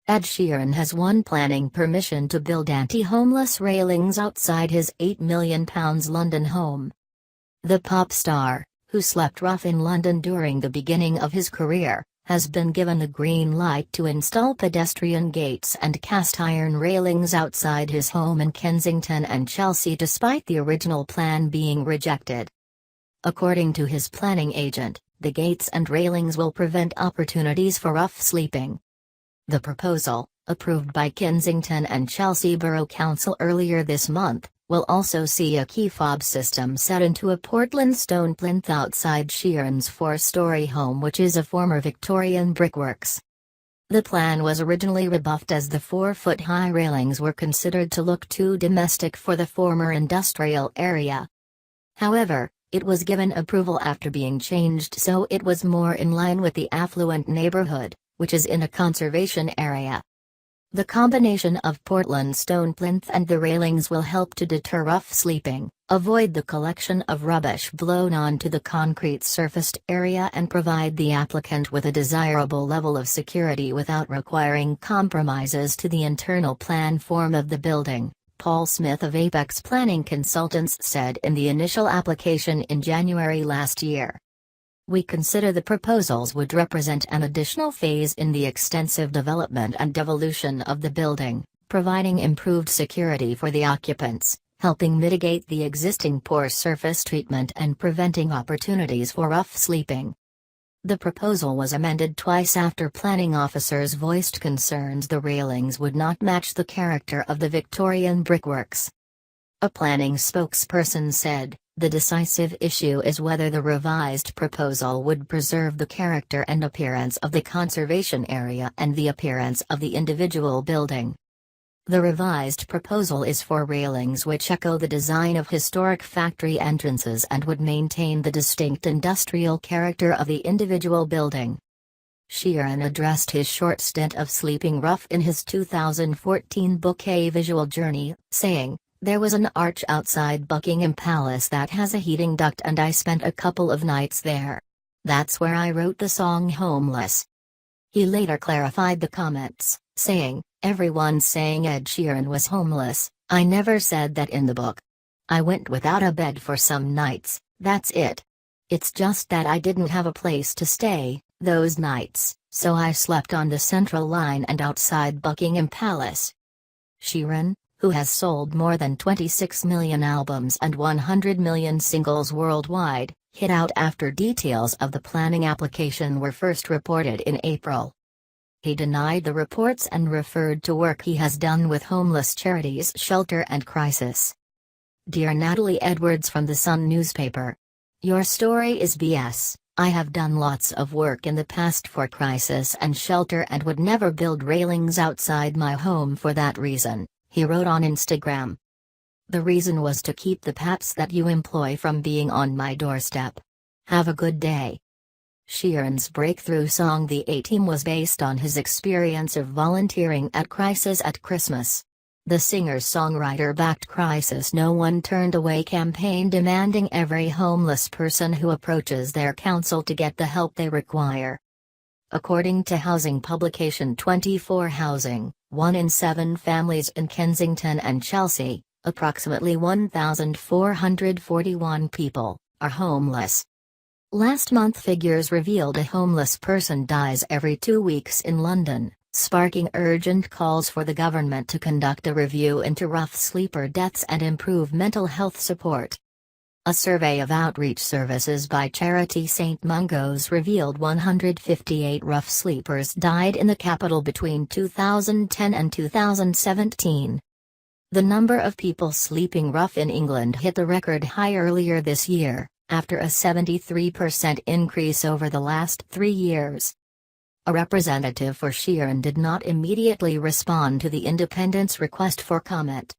Ed Sheeran has won planning permission to build anti-homeless railings outside his £8 million London home. The pop star, who slept rough in London during the beginning of his career, has been given a green light to install pedestrian gates and cast-iron railings outside his home in Kensington and Chelsea despite the original plan being rejected. According to his planning agent, the gates and railings will prevent opportunities for rough sleeping. The proposal, approved by Kensington and Chelsea Borough Council earlier this month, will also see a key fob system set into a Portland stone plinth outside Sheeran's four-story home, which is a former Victorian brickworks. The plan was originally rebuffed as the 4-foot-high railings were considered to look too domestic for the former industrial area. However, it was given approval after being changed so it was more in line with the affluent neighborhood, which is in a conservation area. The combination of Portland stone plinth and the railings will help to deter rough sleeping, avoid the collection of rubbish blown onto the concrete surfaced area and provide the applicant with a desirable level of security without requiring compromises to the internal plan form of the building, Paul Smith of Apex Planning Consultants said in the initial application in January last year. We consider the proposals would represent an additional phase in the extensive development and devolution of the building, providing improved security for the occupants, helping mitigate the existing poor surface treatment and preventing opportunities for rough sleeping. The proposal was amended twice after planning officers voiced concerns the railings would not match the character of the Victorian brickworks. A planning spokesperson said, "The decisive issue is whether the revised proposal would preserve the character and appearance of the conservation area and the appearance of the individual building." The revised proposal is for railings which echo the design of historic factory entrances and would maintain the distinct industrial character of the individual building. Sheeran addressed his short stint of sleeping rough in his 2014 book A Visual Journey, saying, "There was an arch outside Buckingham Palace that has a heating duct and I spent a couple of nights there. That's where I wrote the song Homeless." He later clarified the comments, saying, "Everyone's saying Ed Sheeran was homeless, I never said that in the book. I went without a bed for some nights, that's it. It's just that I didn't have a place to stay, those nights, so I slept on the Central Line and outside Buckingham Palace." Sheeran, who has sold more than 26 million albums and 100 million singles worldwide, hit out after details of the planning application were first reported in April. He denied the reports and referred to work he has done with homeless charities Shelter and Crisis. Dear Natalie Edwards from The Sun newspaper. Your story is BS. I have done lots of work in the past for Crisis and Shelter and would never build railings outside my home for that reason, he wrote on Instagram. The reason was to keep the paps that you employ from being on my doorstep. Have a good day. Sheeran's breakthrough song The A-Team was based on his experience of volunteering at Crisis at Christmas. The singer-songwriter backed Crisis' No One Turned Away campaign demanding every homeless person who approaches their council to get the help they require. According to housing publication 24 Housing, 1 in 7 families in Kensington and Chelsea, approximately 1,441 people, are homeless. Last month figures revealed a homeless person dies every 2 weeks in London, sparking urgent calls for the government to conduct a review into rough sleeper deaths and improve mental health support. A survey of outreach services by charity St. Mungo's revealed 158 rough sleepers died in the capital between 2010 and 2017. The number of people sleeping rough in England hit the record high earlier this year, after a 73% increase over the last 3 years. A representative for Sheeran did not immediately respond to the Independent's request for comment.